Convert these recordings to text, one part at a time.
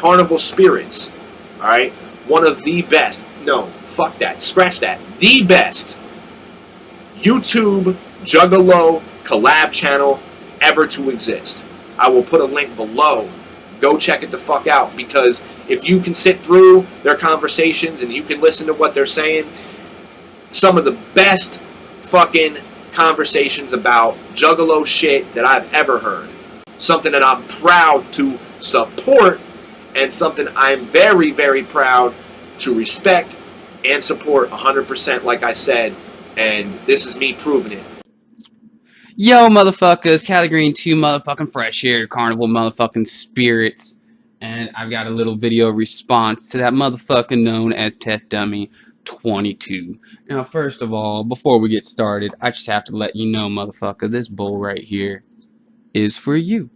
CarnivalSpirits, all right? One of the best, no, fuck that, scratch that, the best YouTube Juggalo collab channel ever to exist. I will put a link below. Go check it the fuck out, because if you can sit through their conversations and you can listen to what they're saying, some of the best fucking conversations about Juggalo shit that I've ever heard. Something that I'm proud to support, and something I'm very, very proud to respect and support 100%, like I said, and this is me proving it. Yo, motherfuckers, Cali Green 2 motherfucking fresh here, Carnival motherfucking Spirits, and I've got a little video response to that motherfucker known as Test Dummy 22. Now, first of all, before we get started, I just have to let you know, motherfucker, this bowl right here is for you.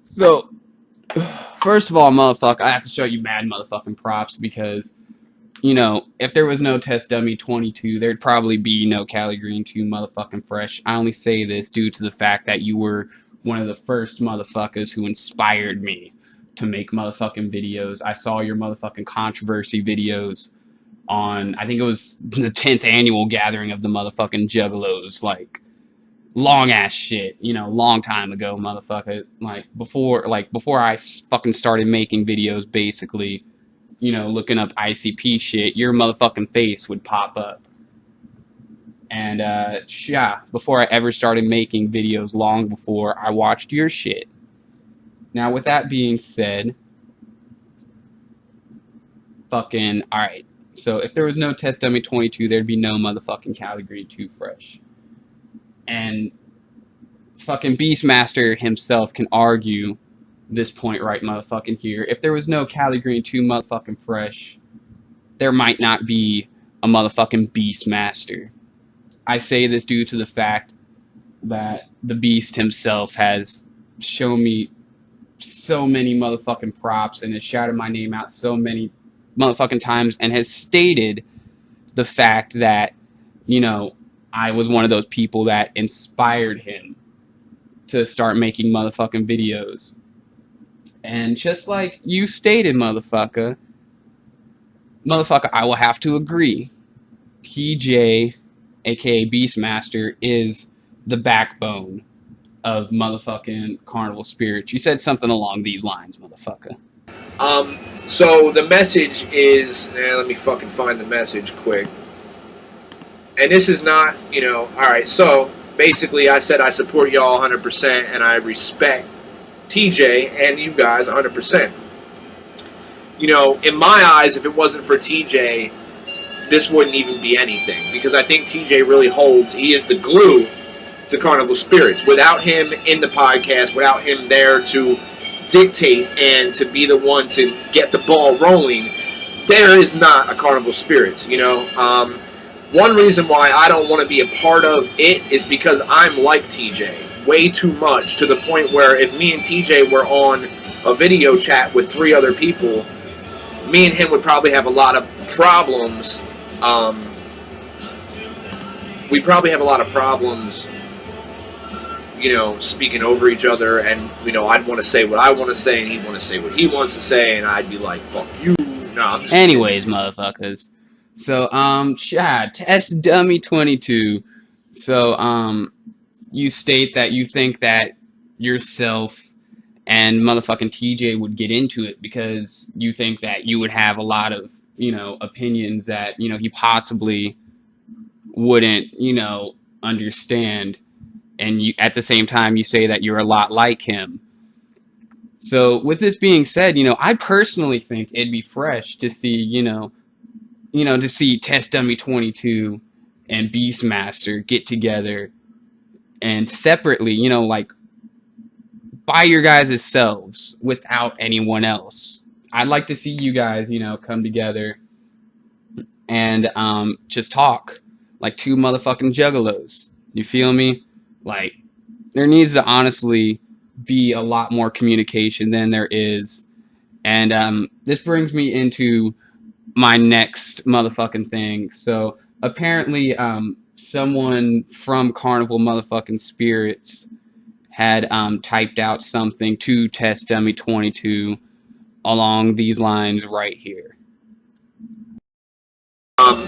So, first of all, motherfucker, I have to show you mad motherfucking props, because, you know, if there was no Test Dummy 22, there'd probably be no Cali Green 2 motherfucking fresh. I only say this due to the fact that you were one of the first motherfuckers who inspired me to make motherfucking videos. I saw your motherfucking controversy videos on, I think it was the 10th annual gathering of the motherfucking Juggalos, like, long ass shit, you know, long time ago, motherfucker. Before I fucking started making videos, basically, you know, looking up ICP shit, your motherfucking face would pop up. And, yeah, before I ever started making videos, long before I watched your shit. Now, with that being said, fucking, alright. So, if there was no Test Dummy 22, there'd be no motherfucking Cali Green 2 fresh. And fucking Beastmaster himself can argue this point right motherfucking here. If there was no Cali Green 2 motherfucking fresh, there might not be a motherfucking Beastmaster. I say this due to the fact that the Beast himself has shown me so many motherfucking props and has shouted my name out so many motherfucking times and has stated the fact that, you know, I was one of those people that inspired him to start making motherfucking videos. And just like you stated, motherfucker, I will have to agree. TJ, aka Beastmaster, is the backbone of motherfucking CarnivalSpirits. You said something along these lines, motherfucker. So the message is, let me fucking find the message quick. And this is not, you know, alright, so basically I said I support y'all 100% and I respect TJ and you guys 100%. You know, in my eyes, if it wasn't for TJ, this wouldn't even be anything. Because I think TJ really he is the glue to CarnivalSpirits. Without him in the podcast, without him there to dictate and to be the one to get the ball rolling, there is not a CarnivalSpirits, you know. One reason why I don't want to be a part of it is because I'm like TJ way too much, to the point where if me and TJ were on a video chat with 3 other people, me and him would probably have a lot of problems. We'd probably have a lot of problems, you know, speaking over each other, and, you know, I'd want to say what I want to say, and he'd want to say what he wants to say, and I'd be like, fuck you. No, anyways, motherfuckers. So, Chad, Test Dummy 22. So, you state that you think that yourself and motherfucking TJ would get into it because you think that you would have a lot of, you know, opinions that, you know, he possibly wouldn't, you know, understand. And you, at the same time, you say that you're a lot like him. So, with this being said, you know, I personally think it'd be fresh to see, you know, to see Test Dummy 22 and Beastmaster get together and separately, you know, like, by your guys' selves without anyone else. I'd like to see you guys, you know, come together and just talk like 2 motherfucking juggalos. You feel me? Like, there needs to honestly be a lot more communication than there is. And this brings me into my next motherfucking thing. So apparently someone from Carnival motherfucking Spirits had typed out something to Test Dummy 22 along these lines right here.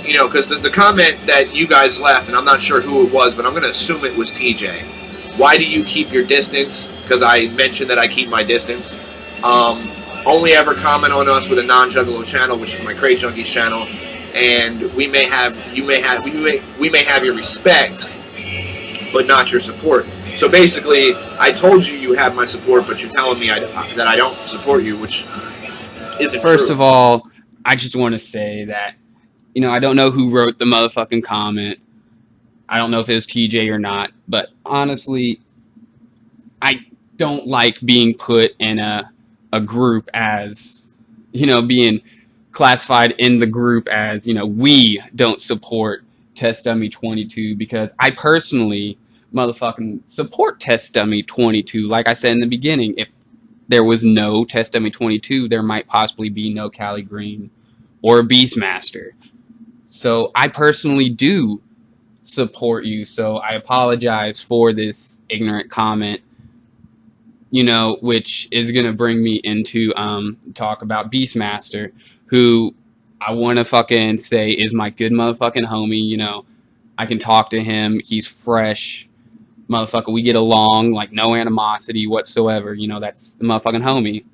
You know, because the comment that you guys left, and I'm not sure who it was, but I'm going to assume it was TJ. Why do you keep your distance? Because I mentioned that I keep my distance. Only ever comment on us with a non-Juggalo channel, which is my Crate Junkies channel, and we may have your respect, but not your support. So basically, I told you you have my support, but you're telling me that I don't support you, which isn't true. First of all, I just want to say that, you know, I don't know who wrote the motherfucking comment. I don't know if it was TJ or not, but honestly, I don't like being put in a group as, you know, being classified in the group as, you know, we don't support Test Dummy 22, because I personally motherfucking support Test Dummy 22. Like I said in the beginning, if there was no Test Dummy 22, there might possibly be no Cali Green or Beastmaster. So I personally do support you, so I apologize for this ignorant comment, you know, which is going to bring me into talk about Beastmaster, who I want to fucking say is my good motherfucking homie. You know, I can talk to him, he's fresh, motherfucker, we get along, like, no animosity whatsoever, you know, that's the motherfucking homie.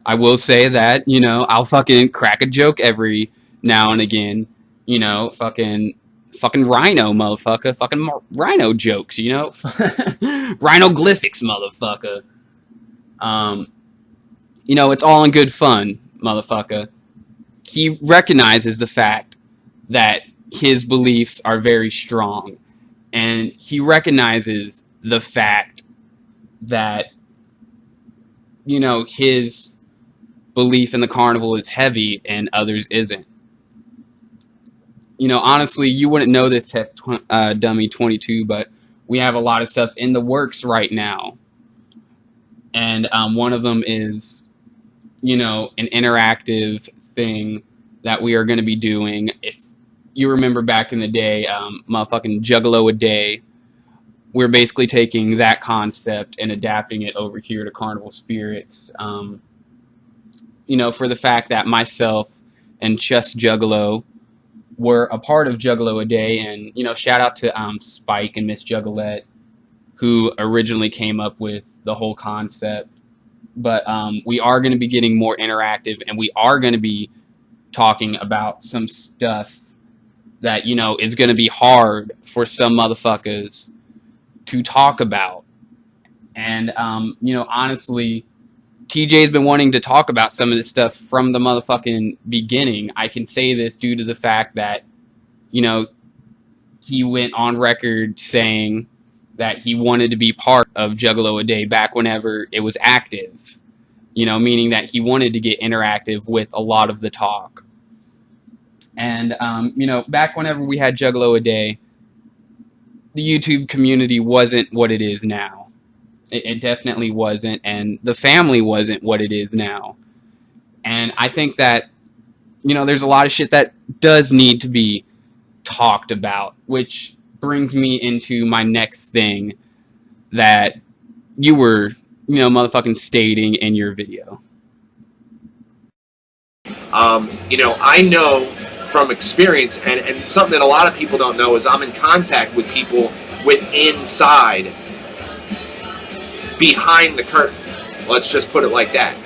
I will say that, you know, I'll fucking crack a joke every now and again, you know, fucking rhino, motherfucker. Fucking rhino jokes, you know? Rhinoglyphics, motherfucker. You know, it's all in good fun, motherfucker. He recognizes the fact that his beliefs are very strong. And he recognizes the fact that, you know, his belief in the carnival is heavy and others isn't. You know, honestly, you wouldn't know this, Test Dummy 22, but we have a lot of stuff in the works right now. And one of them is, you know, an interactive thing that we are going to be doing. If you remember back in the day, motherfucking Juggalo a Day, we're basically taking that concept and adapting it over here to Carnival Spirits. You know, for the fact that myself and Just Juggalo were a part of Juggalo a Day, and, you know, shout out to Spike and Miss Juggalette, who originally came up with the whole concept. But we are going to be getting more interactive, and we are going to be talking about some stuff that, you know, is going to be hard for some motherfuckers to talk about. And, you know, honestly, TJ's been wanting to talk about some of this stuff from the motherfucking beginning. I can say this due to the fact that, you know, he went on record saying that he wanted to be part of Juggalo a Day back whenever it was active. You know, meaning that he wanted to get interactive with a lot of the talk. And, you know, back whenever we had Juggalo a Day, the YouTube community wasn't what it is now. It definitely wasn't, and the family wasn't what it is now. And I think that, you know, there's a lot of shit that does need to be talked about, which brings me into my next thing that you were, you know, motherfucking stating in your video. You know, I know from experience, and something that a lot of people don't know is I'm in contact with people inside, behind the curtain. Let's just put it like that.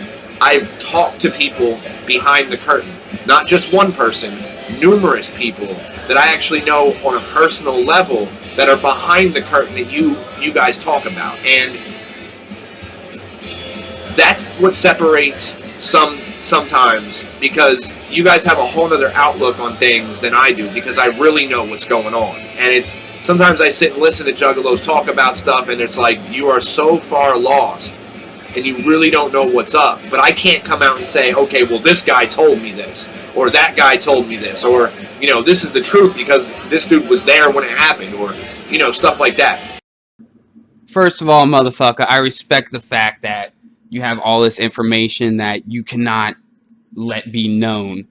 I've talked to people behind the curtain. Not just one person, numerous people that I actually know on a personal level that are behind the curtain that you guys talk about. And that's what separates sometimes, because you guys have a whole other outlook on things than I do, because I really know what's going on. And it's sometimes I sit and listen to Juggalos talk about stuff, and it's like, you are so far lost, and you really don't know what's up. But I can't come out and say, okay, well, this guy told me this, or that guy told me this, or, you know, this is the truth because this dude was there when it happened, or, you know, stuff like that. First of all, motherfucker, I respect the fact that you have all this information that you cannot let be known.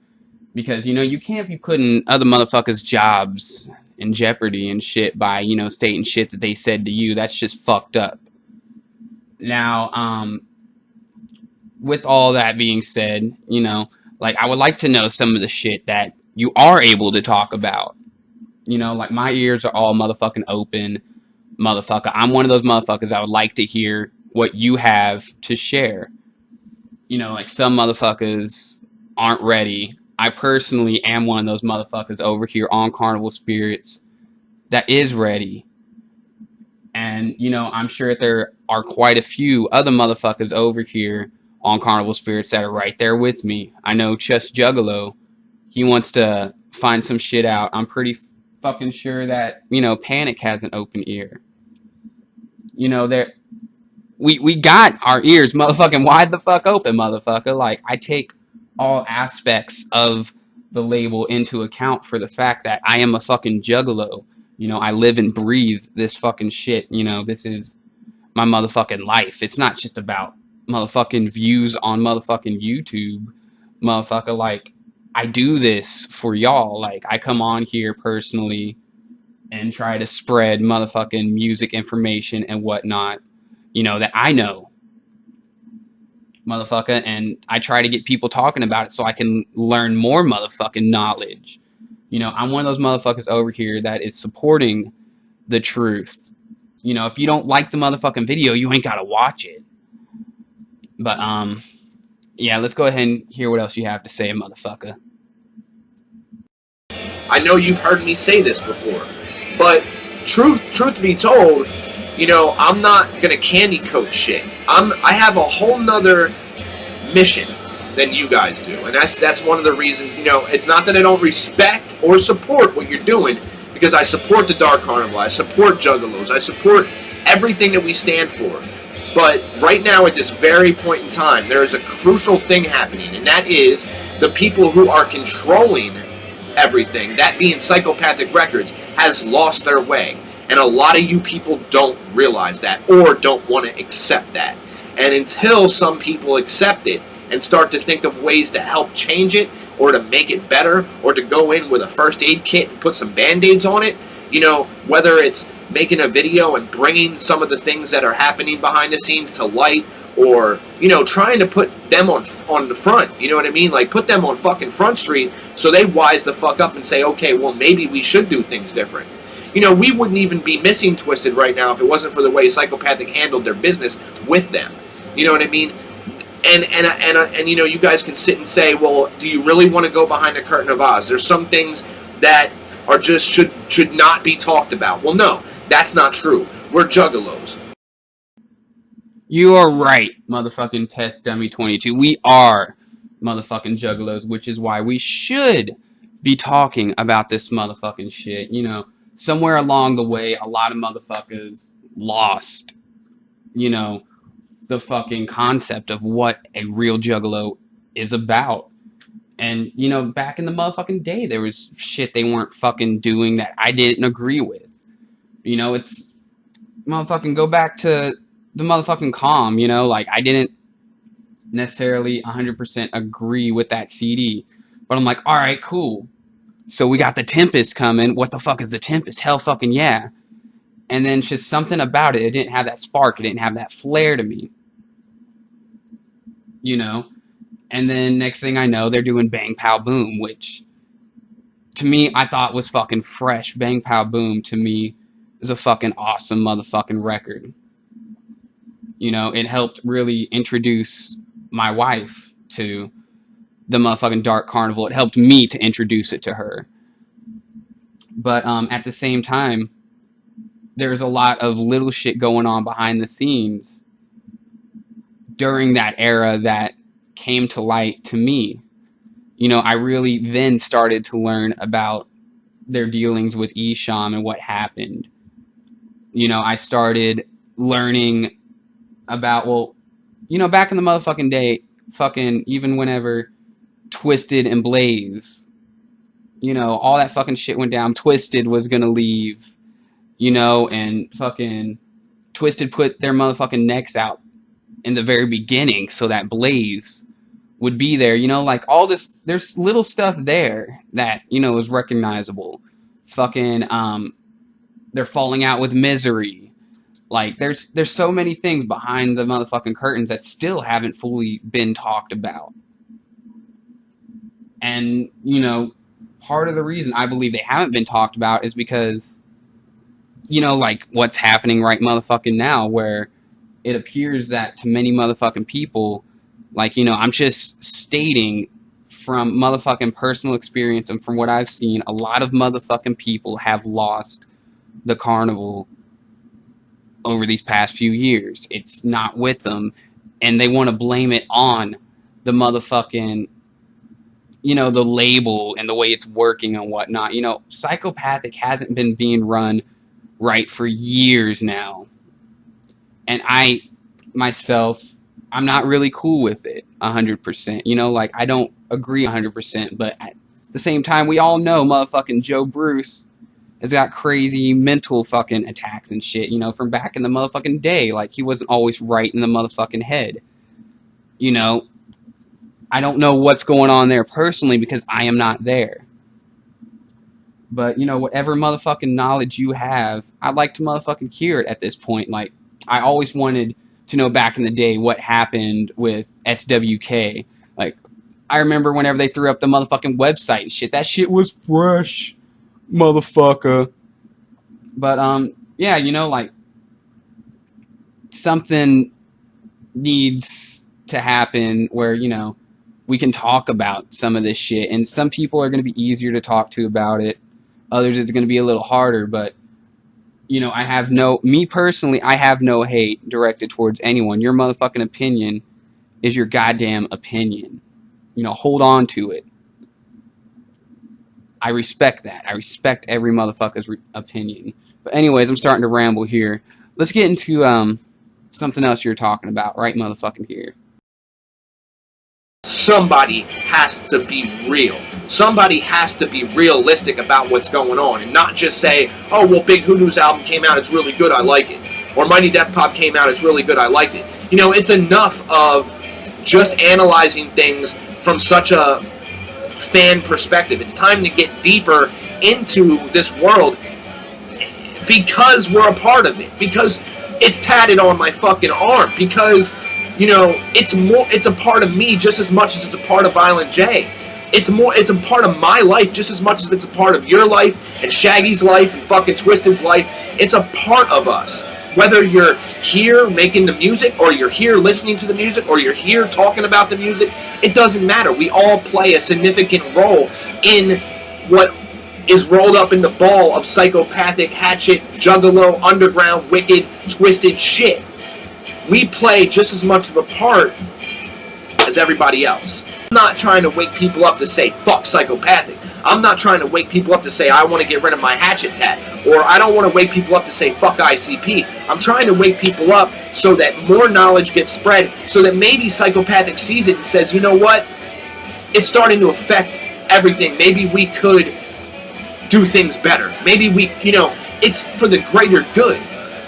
Because, you know, you can't be putting other motherfuckers' jobs in jeopardy and shit by, you know, stating shit that they said to you. That's just fucked up. Now, with all that being said, you know, like, I would like to know some of the shit that you are able to talk about. You know, like, my ears are all motherfucking open, motherfucker. I'm one of those motherfuckers. I would like to hear what you have to share. You know, like, some motherfuckers aren't ready. I personally am one of those motherfuckers over here on Carnival Spirits that is ready. And, you know, I'm sure that there are quite a few other motherfuckers over here on Carnival Spirits that are right there with me. I know Just Juggalo, he wants to find some shit out. I'm pretty fucking sure that, you know, Panic has an open ear. You know, we got our ears motherfucking wide the fuck open, motherfucker. Like, I take all aspects of the label into account for the fact that I am a fucking juggalo. You know, I live and breathe this fucking shit. You know, this is my motherfucking life. It's not just about motherfucking views on motherfucking YouTube, motherfucker. Like, I do this for y'all. Like, I come on here personally and try to spread motherfucking music information and whatnot, you know, that I know, motherfucker, and I try to get people talking about it so I can learn more motherfucking knowledge. You know, I'm one of those motherfuckers over here that is supporting the truth. You know, if you don't like the motherfucking video, you ain't gotta watch it. But, yeah, let's go ahead and hear what else you have to say, motherfucker. I know you've heard me say this before, but truth to be told, you know, I'm not gonna candy coat shit. I have a whole nother mission than you guys do, and that's one of the reasons. You know, it's not that I don't respect or support what you're doing, because I support the Dark Carnival, I support Juggalos, I support everything that we stand for. But right now, at this very point in time, there is a crucial thing happening, and that is the people who are controlling everything, that being Psychopathic Records, has lost their way. And a lot of you people don't realize that, or don't want to accept that. And until some people accept it and start to think of ways to help change it, or to make it better, or to go in with a first aid kit and put some band-aids on it, you know, whether it's making a video and bringing some of the things that are happening behind the scenes to light, or, you know, trying to put them on the front, you know what I mean? Like, put them on fucking Front Street so they wise the fuck up and say, okay, well, maybe we should do things different. You know, we wouldn't even be missing Twisted right now if it wasn't for the way Psychopathic handled their business with them. You know what I mean? And you know, you guys can sit and say, well, do you really want to go behind the curtain of Oz? There's some things that are just should not be talked about. Well, no, that's not true. We're juggalos. You are right, motherfucking Test Dummy 22. We are motherfucking juggalos, which is why we should be talking about this motherfucking shit. You know, somewhere along the way, a lot of motherfuckers lost, you know, the fucking concept of what a real juggalo is about. And, you know, back in the motherfucking day, there was shit they weren't fucking doing that I didn't agree with. You know, it's motherfucking go back to the motherfucking Calm, you know, like, I didn't necessarily 100% agree with that CD, but I'm like, alright, cool. So we got the Tempest coming. What the fuck is the Tempest? Hell fucking yeah. And then just something about it, it didn't have that spark, it didn't have that flair to me. You know? And then next thing I know, they're doing Bang Pow Boom, which to me, I thought was fucking fresh. Bang Pow Boom, to me, is a fucking awesome motherfucking record. You know, it helped really introduce my wife to the motherfucking Dark Carnival. It helped me to introduce it to her. But at the same time, there's a lot of little shit going on behind the scenes during that era that came to light to me. You know, I really then started to learn about their dealings with Esham and what happened. You know, I started learning about, well, you know, back in the motherfucking day, fucking, even whenever Twisted and Blaze, you know, all that fucking shit went down. Twisted was gonna leave, you know, and fucking Twisted put their motherfucking necks out in the very beginning so that Blaze would be there, you know, like all this, there's little stuff there that, you know, is recognizable fucking they're falling out with Misery. Like there's so many things behind the motherfucking curtains that still haven't fully been talked about. And, you know, part of the reason I believe they haven't been talked about is because, you know, like what's happening right motherfucking now, where it appears that to many motherfucking people, like, you know, I'm just stating from motherfucking personal experience and from what I've seen, a lot of motherfucking people have lost the carnival over these past few years. It's not with them, and they want to blame it on the motherfucking, you know, the label and the way it's working and whatnot. You know, Psychopathic hasn't been being run right for years now. And I, myself, I'm not really cool with it 100%. You know, like, I don't agree 100%, but at the same time, we all know motherfucking Joe Bruce has got crazy mental fucking attacks and shit, you know, from back in the motherfucking day. Like, he wasn't always right in the motherfucking head. You know, I don't know what's going on there personally because I am not there. But, you know, whatever motherfucking knowledge you have, I'd like to motherfucking hear it at this point. Like, I always wanted to know back in the day what happened with SWK. Like, I remember whenever they threw up the motherfucking website and shit, that shit was fresh, motherfucker. But, yeah, you know, like, something needs to happen where, you know, we can talk about some of this shit. And some people are going to be easier to talk to about it. Others, it's going to be a little harder. But, you know, me personally, I have no hate directed towards anyone. Your motherfucking opinion is your goddamn opinion. You know, hold on to it. I respect that. I respect every motherfucker's opinion. But anyways, I'm starting to ramble here. Let's get into something else you're talking about right motherfucking here. Somebody has to be real. Somebody has to be realistic about what's going on and not just say, oh, well, Big Hoodoo's album came out, it's really good, I like it. Or Mighty Death Pop came out, it's really good, I liked it. You know, it's enough of just analyzing things from such a fan perspective. It's time to get deeper into this world because we're a part of it. Because it's tatted on my fucking arm. Because, you know, it's a part of me just as much as it's a part of Violent J. It's a part of my life just as much as it's a part of your life and Shaggy's life and fucking Twisted's life. It's a part of us. Whether you're here making the music or you're here listening to the music or you're here talking about the music, it doesn't matter. We all play a significant role in what is rolled up in the ball of psychopathic, hatchet, juggalo, underground, wicked, twisted shit. We play just as much of a part as everybody else. I'm not trying to wake people up to say, fuck Psychopathic. I'm not trying to wake people up to say, I want to get rid of my hatchet tat. Or I don't want to wake people up to say, fuck ICP. I'm trying to wake people up so that more knowledge gets spread, so that maybe Psychopathic sees it and says, you know what? It's starting to affect everything. Maybe we could do things better. Maybe we, you know, it's for the greater good.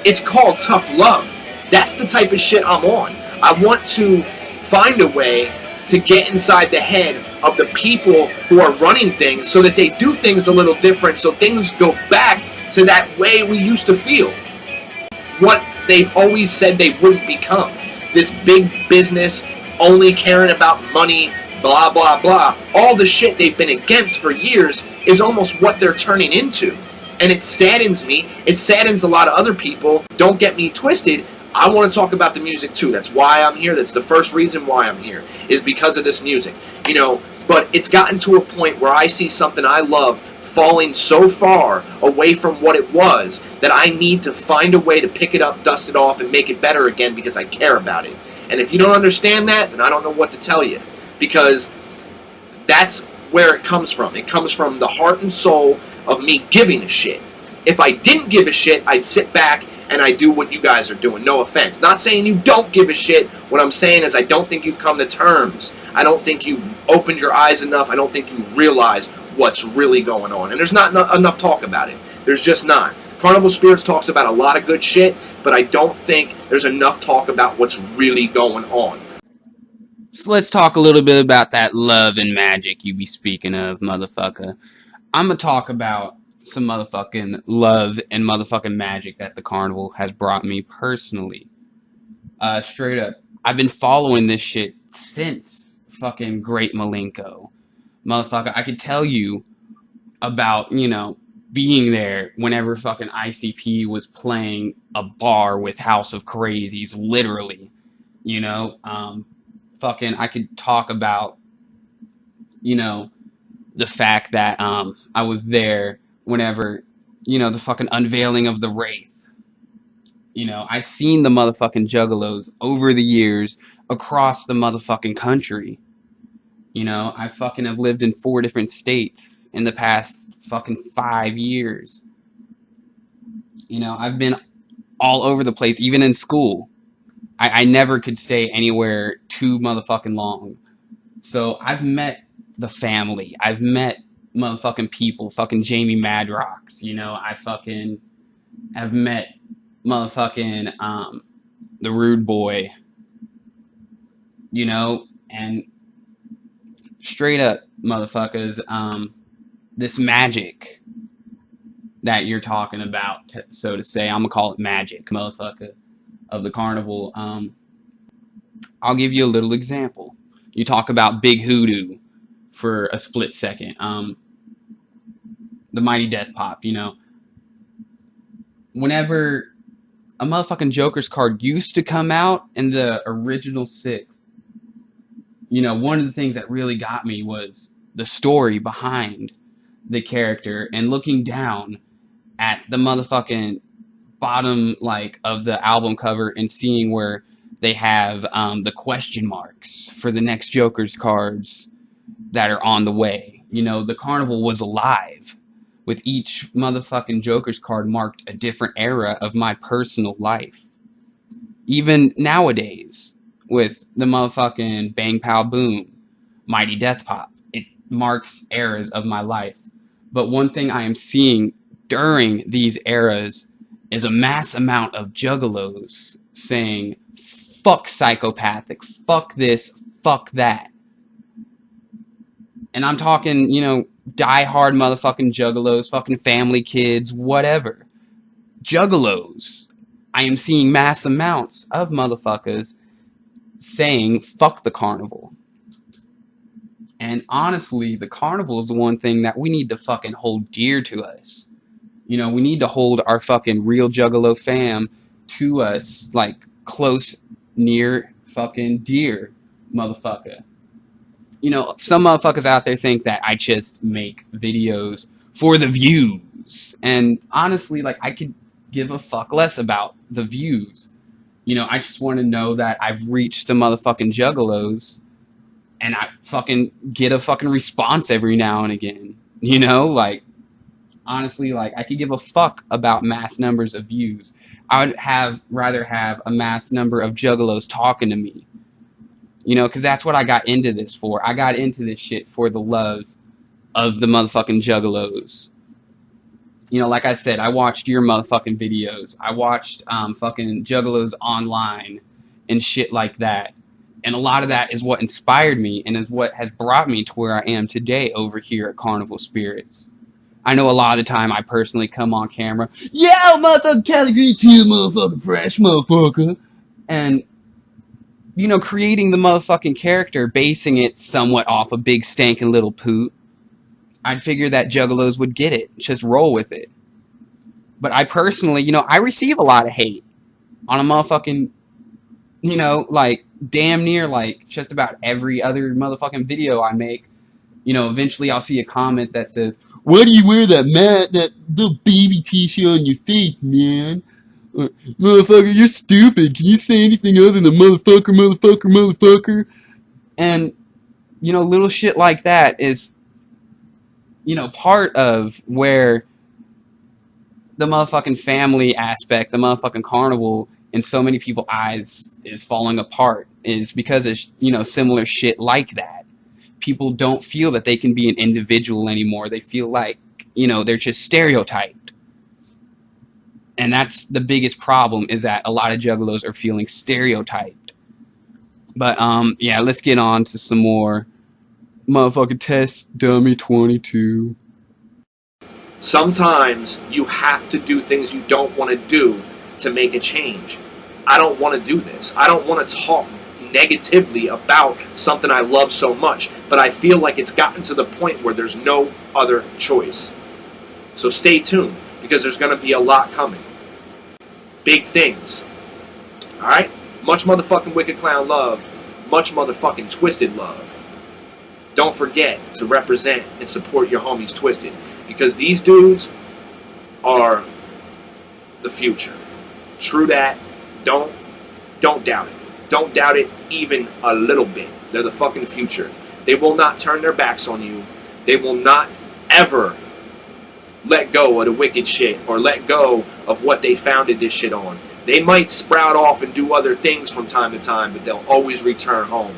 It's called tough love. That's the type of shit I'm on. I want to find a way to get inside the head of the people who are running things so that they do things a little different, so things go back to that way we used to feel. What they've always said they wouldn't become. This big business, only caring about money, blah, blah, blah. All the shit they've been against for years is almost what they're turning into. And it saddens me. It saddens a lot of other people. Don't get me twisted. I want to talk about the music too. That's why I'm here. That's the first reason why I'm here, is because of this music. You know, but it's gotten to a point where I see something I love falling so far away from what it was that I need to find a way to pick it up, dust it off, and make it better again because I care about it. And if you don't understand that, then I don't know what to tell you. Because that's where it comes from. It comes from the heart and soul of me giving a shit. If I didn't give a shit, I'd sit back and I do what you guys are doing. No offense. Not saying you don't give a shit. What I'm saying is I don't think you've come to terms. I don't think you've opened your eyes enough. I don't think you realize what's really going on. And there's not enough talk about it. There's just not. CarnivalSpirits talks about a lot of good shit, but I don't think there's enough talk about what's really going on. So let's talk a little bit about that love and magic you be speaking of, motherfucker. I'm going to talk about some motherfucking love and motherfucking magic that the carnival has brought me personally. Straight up, I've been following this shit since fucking Great Malenko. Motherfucker, I could tell you about, being there whenever fucking ICP was playing a bar with House of Crazies, literally. Fucking, I could talk about, the fact that I was there whenever, the fucking unveiling of the Wraith. I've seen the motherfucking juggalos over the years across the motherfucking country. I fucking have lived in 4 different states in the past fucking 5 years. I've been all over the place, even in school. I never could stay anywhere too motherfucking long. So I've met the family. I've met motherfucking people, fucking Jamie Madrox. I fucking have met motherfucking the Rude Boy. And straight up, motherfuckers, this magic that you're talking about, so to say, I'm gonna call it magic, motherfucker, of the carnival. I'll give you a little example. You talk about Big Hoodoo for a split second. The Mighty Death Pop, whenever a motherfucking Joker's card used to come out in the original 6, one of the things that really got me was the story behind the character, and looking down at the motherfucking bottom, of the album cover and seeing where they have the question marks for the next Joker's cards that are on the way. The carnival was alive, with each motherfucking Joker's card marked a different era of my personal life. Even nowadays, with the motherfucking Bang Pow Boom, Mighty Death Pop, it marks eras of my life. But one thing I am seeing during these eras is a mass amount of juggalos saying, fuck psychopathic, fuck this, fuck that. And I'm talking, die-hard motherfucking juggalos, fucking family kids, whatever. Juggalos. I am seeing mass amounts of motherfuckers saying, fuck the carnival. And honestly, the carnival is the one thing that we need to fucking hold dear to us. We need to hold our fucking real juggalo fam to us, close, near, fucking dear, motherfucker. Some motherfuckers out there think that I just make videos for the views. And honestly, I could give a fuck less about the views. I just want to know that I've reached some motherfucking juggalos and I fucking get a fucking response every now and again. Honestly, I could give a fuck about mass numbers of views. I would rather have a mass number of juggalos talking to me. Because that's what I got into this for. I got into this shit for the love of the motherfucking juggalos. Like I said, I watched your motherfucking videos. I watched fucking juggalos online and shit like that. And a lot of that is what inspired me and is what has brought me to where I am today over here at CarnivalSpirits. I know a lot of the time I personally come on camera, yeah, motherfucking category 2, motherfucking fresh, motherfucker. And, creating the motherfucking character, basing it somewhat off a big stankin' little poot, I'd figure that juggalos would get it. Just roll with it. But I personally, I receive a lot of hate on a motherfucking, damn near, just about every other motherfucking video I make. Eventually I'll see a comment that says, why do you wear that little baby t-shirt on your face, man? Motherfucker, you're stupid. Can you say anything other than motherfucker? And, little shit like that is, part of where the motherfucking family aspect, the motherfucking carnival, in so many people's eyes is falling apart, is because of, similar shit like that. People don't feel that they can be an individual anymore. They feel like, they're just stereotyped. And that's the biggest problem, is that a lot of juggalos are feeling stereotyped. But, yeah, let's get on to some more motherfucking Test Dummy 22. Sometimes you have to do things you don't want to do to make a change. I don't want to do this. I don't want to talk negatively about something I love so much, but I feel like it's gotten to the point where there's no other choice. So stay tuned, because there's going to be a lot coming. Big things. Alright? Much motherfucking Wicked Clown love. Much motherfucking Twisted love. Don't forget to represent and support your homies Twisted, because these dudes are the future. True that. Don't doubt it. Don't doubt it even a little bit. They're the fucking future. They will not turn their backs on you. They will not ever let go of the wicked shit or let go of what they founded this shit on. They might sprout off and do other things from time to time, but they'll always return home.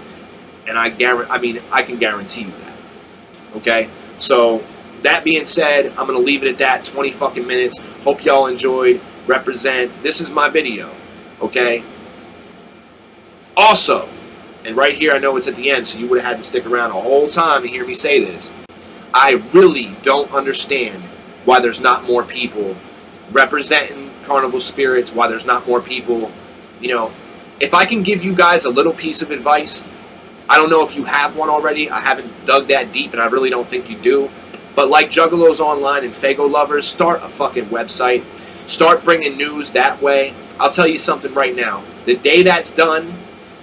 And I can guarantee you that. Okay? So, that being said, I'm going to leave it at that. 20 fucking minutes. Hope y'all enjoyed. Represent. This is my video. Okay? Also, and right here I know it's at the end, so you would have had to stick around the whole time to hear me say this. I really don't understand why there's not more people representing Carnival Spirits, why there's not more people, if I can give you guys a little piece of advice, I don't know if you have one already, I haven't dug that deep, and I really don't think you do, but like Juggalos Online and Fago Lovers, start a fucking website, start bringing news that way. I'll tell you something right now, the day that's done,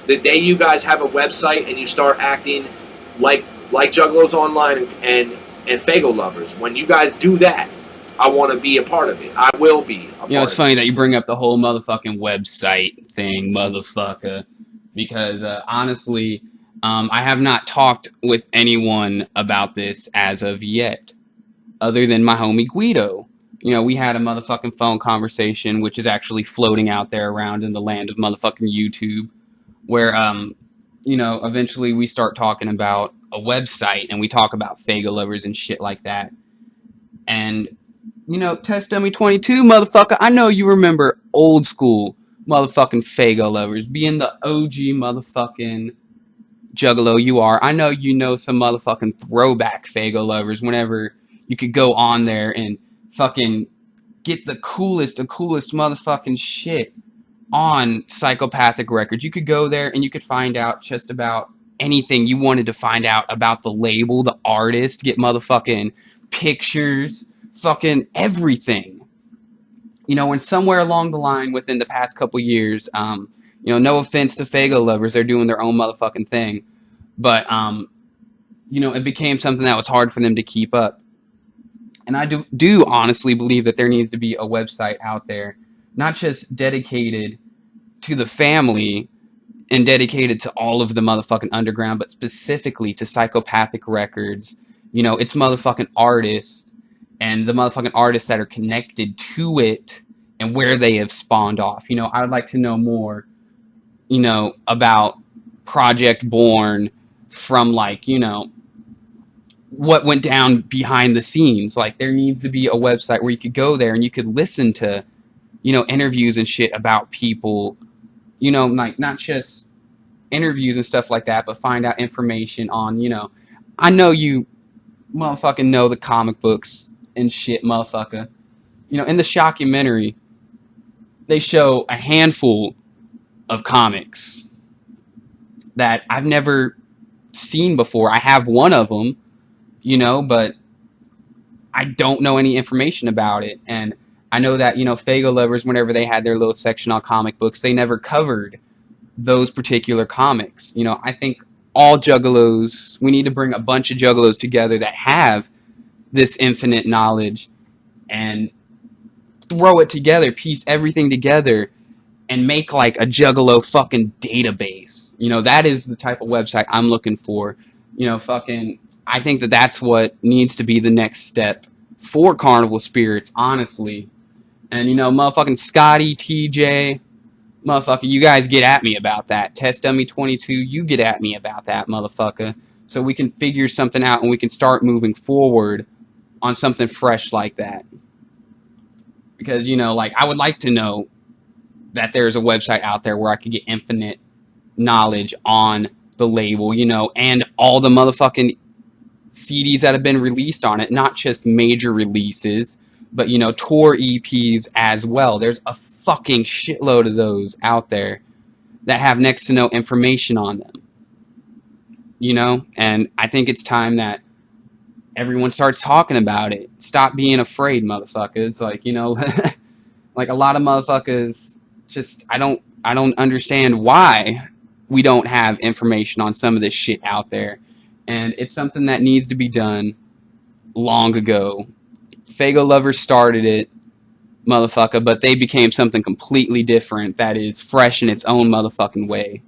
the day you guys have a website and you start acting like Juggalos Online and Fago Lovers, when you guys do that, I want to be a part of it. I will be a part It's funny that you bring up the whole motherfucking website thing, motherfucker. Because, honestly, I have not talked with anyone about this as of yet. Other than my homie Guido. We had a motherfucking phone conversation, which is actually floating out there around in the land of motherfucking YouTube. Where, eventually we start talking about a website, and we talk about Fago Lovers and shit like that. And, Test Dummy 22, motherfucker, I know you remember old school motherfucking Fago Lovers, being the OG motherfucking Juggalo you are. I know you know some motherfucking throwback Fago Lovers whenever you could go on there and fucking get the coolest motherfucking shit on Psychopathic Records. You could go there and you could find out just about anything you wanted to find out about the label, the artist, get motherfucking pictures, fucking everything. And somewhere along the line within the past couple years, no offense to Fago Lovers, they're doing their own motherfucking thing, but, it became something that was hard for them to keep up. And I do honestly believe that there needs to be a website out there, not just dedicated to the family and dedicated to all of the motherfucking underground, but specifically to Psychopathic Records, its motherfucking artists and the motherfucking artists that are connected to it and where they have spawned off. I would like to know more, about Project Born from, what went down behind the scenes. Like, there needs to be a website where you could go there and you could listen to, interviews and shit about people, not just interviews and stuff like that, but find out information on, I know you motherfucking know the comic books and shit, motherfucker. In the shockumentary, they show a handful of comics that I've never seen before. I have one of them, but I don't know any information about it. And I know that, Fago Lovers, whenever they had their little section on comic books, they never covered those particular comics. I think all Juggalos, we need to bring a bunch of Juggalos together that have this infinite knowledge and throw it together, piece everything together, and make like a Juggalo fucking database. That is the type of website I'm looking for. I think that that's what needs to be the next step for Carnival Spirits, honestly. And, motherfucking Scotty, TJ, motherfucker, you guys get at me about that. Test Dummy 22, you get at me about that, motherfucker. So we can figure something out and we can start moving forward on something fresh like that. Because, I would like to know that there's a website out there where I could get infinite knowledge on the label, and all the motherfucking CDs that have been released on it, not just major releases, but, you know, tour EPs as well. There's a fucking shitload of those out there that have next to no information on them. You know? And I think it's time that everyone starts talking about it. Stop being afraid, motherfuckers. Like, you know, like a lot of motherfuckers just, I don't understand why we don't have information on some of this shit out there. And it's something that needs to be done long ago. Faygo lovers started it, motherfucker, but they became something completely different that is fresh in its own motherfucking way.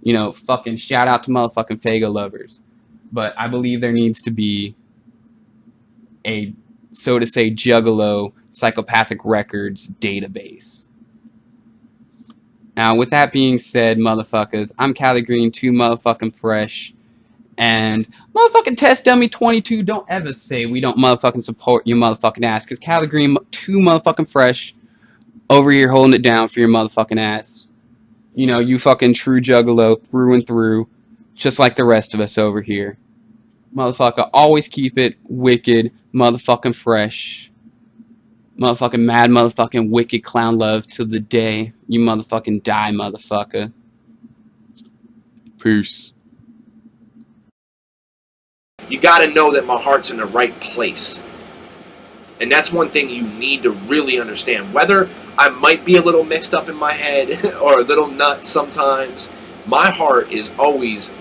You know, fucking shout out to motherfucking Faygo lovers. But I believe there needs to be a, so to say, Juggalo Psychopathic Records database. Now, with that being said, motherfuckers, I'm Cali Green, too motherfucking fresh. And motherfucking Test Dummy 22, don't ever say we don't motherfucking support your motherfucking ass. Because Cali Green, too motherfucking fresh, over here holding it down for your motherfucking ass. You know, you fucking true Juggalo through and through, just like the rest of us over here. Motherfucker, always keep it wicked, motherfucking fresh. Motherfucking mad, motherfucking wicked clown love till the day you motherfucking die, motherfucker. Peace. You got to know that my heart's in the right place. And that's one thing you need to really understand. Whether I might be a little mixed up in my head or a little nuts sometimes, my heart is always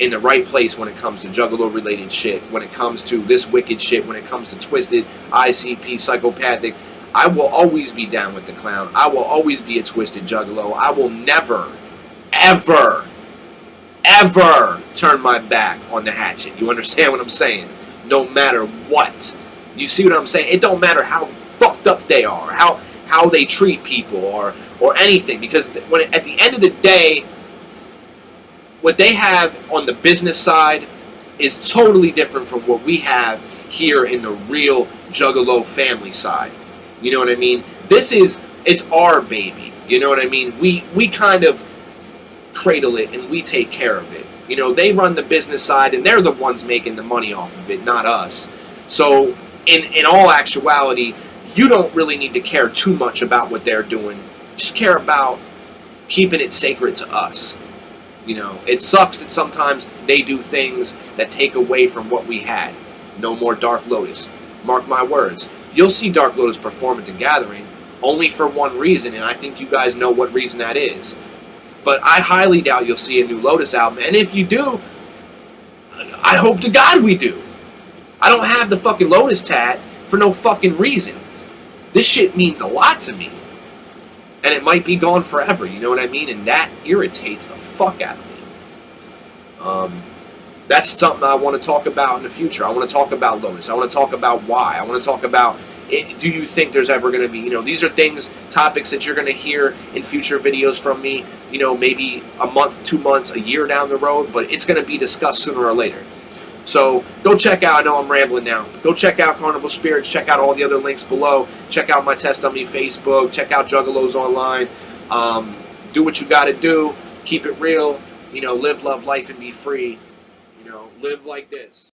in the right place when it comes to Juggalo-related shit, when it comes to this wicked shit, when it comes to twisted, ICP, psychopathic. I will always be down with the clown. I will always be a twisted Juggalo. I will never, ever turn my back on the hatchet. You understand what I'm saying? No matter what. You see what I'm saying? It don't matter how fucked up they are, how they treat people, or anything. Because at the end of the day, what they have on the business side is totally different from what we have here in the real Juggalo family side. You know what I mean? It's our baby. You know what I mean? We kind of cradle it and we take care of it. You know, they run the business side and they're the ones making the money off of it, not us. So in all actuality, you don't really need to care too much about what they're doing. Just care about keeping it sacred to us. You know, it sucks that sometimes they do things that take away from what we had. No more Dark Lotus. Mark my words. You'll see Dark Lotus perform at the Gathering only for one reason, and I think you guys know what reason that is. But I highly doubt you'll see a new Lotus album. And if you do, I hope to God we do. I don't have the fucking Lotus tat for no fucking reason. This shit means a lot to me. And it might be gone forever, you know what I mean? And that irritates the fuck out of me. That's something I want to talk about in the future. I want to talk about Lotus. I want to talk about why. I want to talk about, do you think there's ever going to be, you know, these are topics that you're going to hear in future videos from me, you know, maybe a month, 2 months, a year down the road, but it's going to be discussed sooner or later. So go check out, I know I'm rambling now, go check out CarnivalSpirits, check out all the other links below, check out my Test Dummy Facebook, check out Juggalos online, do what you got to do, keep it real, you know, live, love, life, and be free, you know, live like this.